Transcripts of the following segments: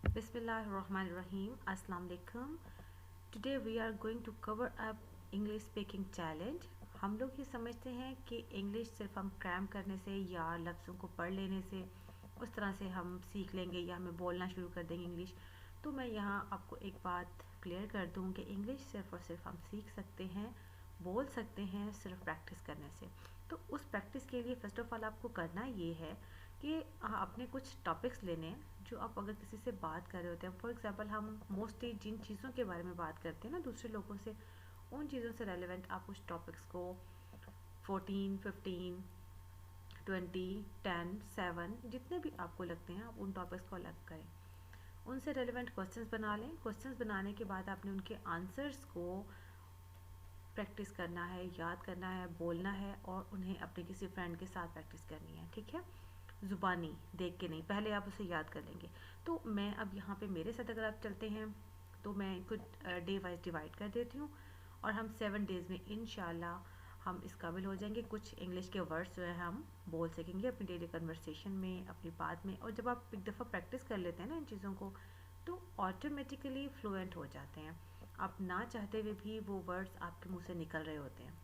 Bismillahirrahmanirrahim. Assalamu alaikum. Today we are going to cover up English speaking challenge. हम लोग ये समझते हैं कि इंग्लिश सिर्फ हम क्रैम करने से या लफ्ज़ों को पढ़ लेने से उस तरह से हम सीख लेंगे या हमें बोलना शुरू कर देंगे इंग्लिश। तो मैं यहाँ आपको एक बात क्लियर कर दूँ कि इंग्लिश सिर्फ और सिर्फ हम सीख सकते हैं, बोल सकते हैं सिर्फ प्रैक्टिस करने से। तो उस प्रैक्टिस के लिए फ़र्स्ट ऑफ़ ऑल आपको करना ये है कि आपने कुछ टॉपिक्स लेने हैं जो आप अगर किसी से बात कर रहे होते हैं। फॉर एग्ज़ाम्पल हम मोस्टली जिन चीज़ों के बारे में बात करते हैं ना दूसरे लोगों से, उन चीज़ों से रेलेवेंट आप कुछ टॉपिक्स को 14, 15, 20, 10, 7 जितने भी आपको लगते हैं आप उन टॉपिक्स को अलग करें, उनसे रेलेवेंट क्वेश्चंस बना लें। क्वेश्चंस बनाने के बाद आपने उनके आंसर्स को प्रैक्टिस करना है, याद करना है, बोलना है और उन्हें अपने किसी फ्रेंड के साथ प्रैक्टिस करनी है। ठीक है, ज़ुबानी देख के नहीं, पहले आप उसे याद कर लेंगे। तो मैं अब यहाँ पे मेरे साथ अगर आप चलते हैं तो मैं कुछ डे वाइज डिवाइड कर देती हूँ और हम 7 डेज़ में इंशाल्लाह हम इस काबिल हो जाएंगे, कुछ इंग्लिश के वर्ड्स जो है हम बोल सकेंगे अपनी डेली कन्वर्सेशन में, अपनी बात में। और जब आप एक दफ़ा प्रैक्टिस कर लेते हैं ना इन चीज़ों को तो ऑटोमेटिकली फ्लुएंट हो जाते हैं। आप ना चाहते हुए भी वो वर्ड्स आपके मुंह से निकल रहे होते हैं।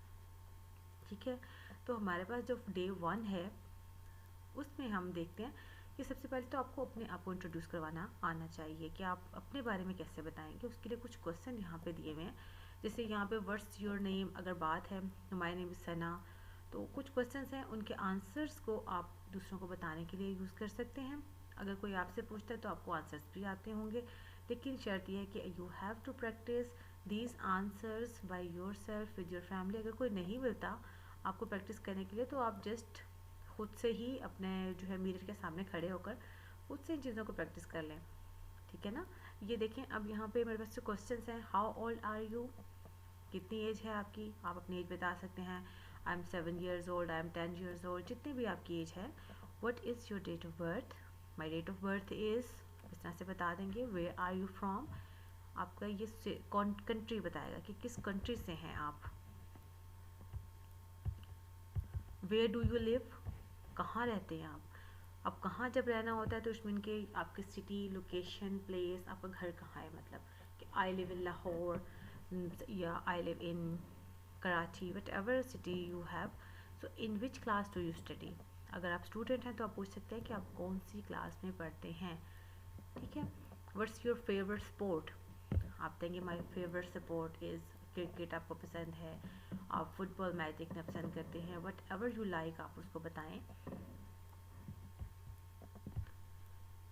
ठीक है, तो हमारे पास जो डे 1 है उसमें हम देखते हैं कि सबसे पहले तो आपको अपने आप को इंट्रोड्यूस करवाना आना चाहिए कि आप अपने बारे में कैसे बताएंगे। उसके लिए कुछ क्वेश्चन यहाँ पे दिए हुए हैं, जैसे यहाँ पे व्हाट्स योर नेम अगर बात है तो माय नेम इज़ सना। तो कुछ क्वेश्चंस हैं, उनके आंसर्स को आप दूसरों को बताने के लिए यूज़ कर सकते हैं। अगर कोई आपसे पूछता है तो आपको आंसर्स भी आते होंगे, लेकिन शर्त यह है कि you have to practise these answers by yourself with your family. अगर कोई नहीं मिलता आपको प्रैक्टिस करने के लिए तो आप जस्ट खुद से ही अपने जो है मिरर के सामने खड़े होकर खुद से इन चीज़ों को प्रैक्टिस कर लें। ठीक है ना। ये देखें, अब यहाँ पे मेरे पास जो क्वेश्चंस हैं, हाउ ओल्ड आर यू, कितनी एज है आपकी, आप अपनी एज बता सकते हैं। I am 7 years old, I am 10 years old, जितनी भी आपकी एज है। What is your date of birth, my date of birth is, इस तरह से बता देंगे। वेयर आर यू फ्रॉम, आपका ये कंट्री बताएगा कि किस कंट्री से हैं आप। वेयर डू यू लिव, कहाँ रहते हैं आप। अब कहाँ जब रहना होता है तो उसमें के आपकी सिटी, लोकेशन, प्लेस, आपका घर कहाँ है, मतलब कि आई लिव इन लाहौर या I live in Karachi, what ever city you have. So in which class do you study, अगर आप स्टूडेंट हैं तो आप पूछ सकते हैं कि आप कौन सी क्लास में पढ़ते हैं। ठीक है। व्हाट्स योर फेवरेट स्पोर्ट, आप देंगे my favourite sport is cricket, आपको पसंद है, आप फुटबॉल मैच देखना पसंद करते हैं, वट एवर यू लाइक आप उसको बताएं।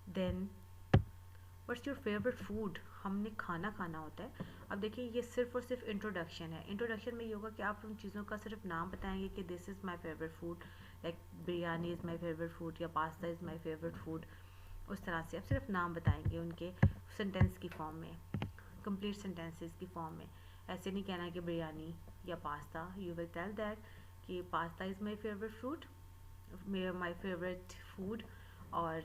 Then what's your favourite food, हमने खाना खाना होता है। अब देखिए ये सिर्फ और सिर्फ इंट्रोडक्शन है। इंट्रोडक्शन में ये होगा कि आप उन चीज़ों का सिर्फ नाम बताएंगे कि this is my favourite food, like biryani is my favourite food या pasta is my favourite food. उस तरह से आप सिर्फ नाम बताएंगे उनके सेंटेंस की फॉर्म में, कंप्लीट सेंटेंसेस की फॉर्म में। ऐसे नहीं कहना कि बिरयानी या pasta, you will tell that कि pasta is my favourite food, my favourite food, और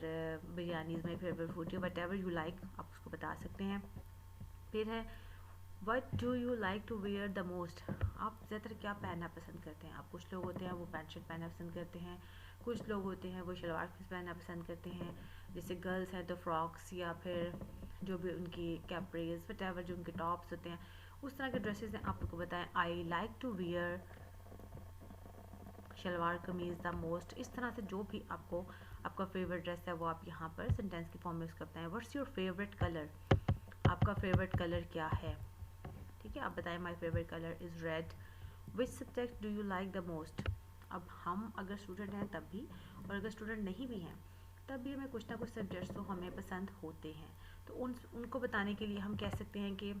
biryani is my favourite food, या वट एवर यू लाइक आप उसको बता सकते हैं। फिर है what do you like to wear the most, आप ज़्यादातर क्या पहनना पसंद करते हैं। आप कुछ लोग होते हैं वो पैंट शर्ट पहनना पसंद करते हैं, कुछ लोग होते हैं वो शलवार कमीज पहनना पसंद करते हैं, जैसे गर्ल्स हैं तो फ्रॉक्स या फिर जो भी उनकी कैपरीज वट एवर जो उनके टॉप्स होते हैं उस तरह के ड्रेसेस हैं। आप उनको बताएं I like to wear shalwar kameez the most. इस तरह से जो भी आपको आपका फेवरेट ड्रेस है वो आप यहाँ पर सेंटेंस की फॉर्म में यूज़ करते हैं। व्हाट्स योर फेवरेट कलर, आपका फेवरेट कलर क्या है। ठीक है, आप बताएं my favourite colour is red. Which subject do you like the most, अब हम अगर स्टूडेंट हैं तब भी और अगर स्टूडेंट नहीं भी हैं तब भी हमें कुछ ना कुछ सब्जेक्ट्स तो हमें पसंद होते हैं। तो उनको बताने के लिए हम कह सकते हैं कि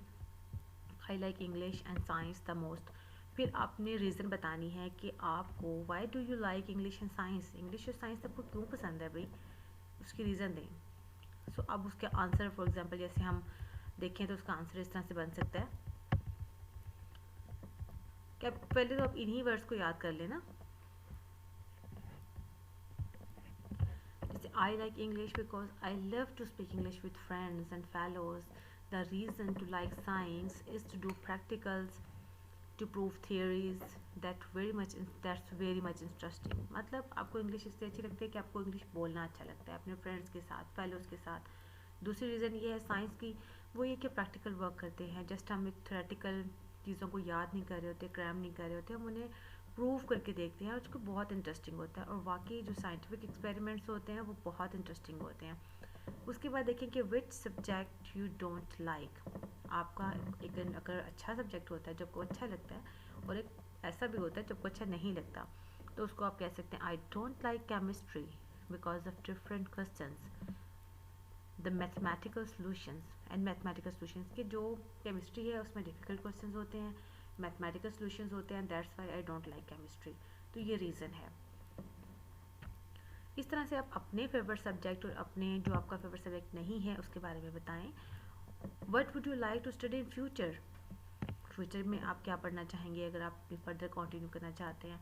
आई like English and science the most. फिर आपने रीज़न बतानी है कि आपको why do you like English and science, English और साइंस आपको क्यों पसंद है भाई, उसकी रीज़न दें। सो अब उसके आंसर फॉर एग्जांपल जैसे हम देखें तो उसका आंसर इस तरह से बन सकता है कि पहले तो आप इन्हीं वर्ड्स को याद कर लेना, जैसे I like English because I love to speak English with friends and fellows, the reason to like science is to do practicals to prove theories that's very much interesting. मतलब आपको इंग्लिश इसलिए अच्छी लगती है कि आपको इंग्लिश बोलना अच्छा लगता है अपने फ्रेंड्स के साथ, फेलोज़ के साथ, दूसरी रीज़न ये है साइंस की, वो ये कि प्रैक्टिकल वर्क करते हैं। जस्ट हम एक थ्योरेटिकल चीज़ों को याद नहीं कर रहे होते, क्रैम नहीं कर रहे होते, हम उन्हें प्रूव करके देखते हैं और उसको बहुत इंटरेस्टिंग होता है। और वाकई जो साइंटिफिक एक्सपेरिमेंट्स होते हैं वो बहुत इंटरेस्टिंग होते हैं। उसके बाद देखें कि which subject you don't like. आपका एक अगर अच्छा सब्जेक्ट होता है जब को अच्छा लगता है, और एक ऐसा भी होता है जब को अच्छा नहीं लगता, तो उसको आप कह सकते हैं I don't like chemistry because of different questions, the mathematical solutions and mathematical solutions के जो केमिस्ट्री है उसमें डिफ़िकल्ट क्वेश्चंस होते हैं, मैथमेटिकल सॉल्यूशंस होते हैं, that's why I don't like chemistry. तो ये रीज़न है। इस तरह से आप अपने फेवरेट सब्जेक्ट और अपने जो आपका फेवरेट सब्जेक्ट नहीं है उसके बारे में बताएं। What would you like to study in future. Future में आप क्या पढ़ना चाहेंगे अगर आप फर्दर कंटिन्यू करना चाहते हैं,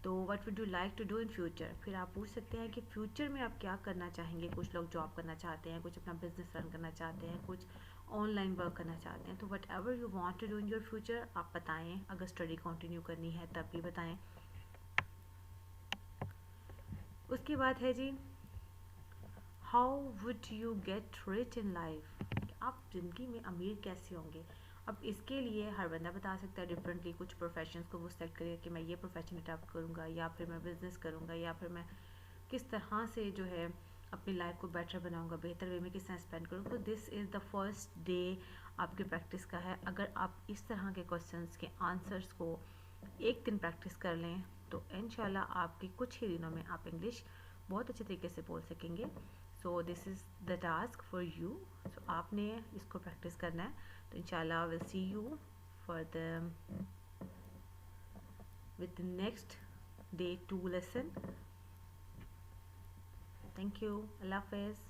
तो what would you like to do in future. फिर आप पूछ सकते हैं कि फ्यूचर में आप क्या करना चाहेंगे। कुछ लोग जॉब करना चाहते हैं, कुछ अपना बिजनेस रन करना चाहते हैं, कुछ ऑनलाइन वर्क करना चाहते हैं। तो whatever you want to do in your future आप बताएं। अगर स्टडी कंटिन्यू करनी है तब भी बताएं। उसके बाद है जी, how would you get rich in life. आप ज़िंदगी में अमीर कैसे होंगे। अब इसके लिए हर बंदा बता सकता है डिफरेंटली। कुछ प्रोफेशंस को वो सेलेक्ट करेगा कि मैं ये प्रोफेशन अडॉप्ट करूँगा, या फिर मैं बिज़नेस करूँगा, या फिर मैं किस तरह से जो है अपनी लाइफ को बेटर बनाऊँगा, बेहतर वे में किस तरह स्पेंड करूँगा। तो this is the first day आपकी प्रैक्टिस का है। अगर आप इस तरह के क्वेश्चंस के आंसर्स को एक दिन प्रैक्टिस कर लें तो इंशाल्लाह आपके कुछ ही दिनों में आप इंग्लिश बहुत अच्छे तरीके से बोल सकेंगे। So this is the task for you. So आपने इसको प्रैक्टिस करना है। तो इंशाल्लाह will see you for the with the next day 2 lesson. Thank you. Allah Hafiz.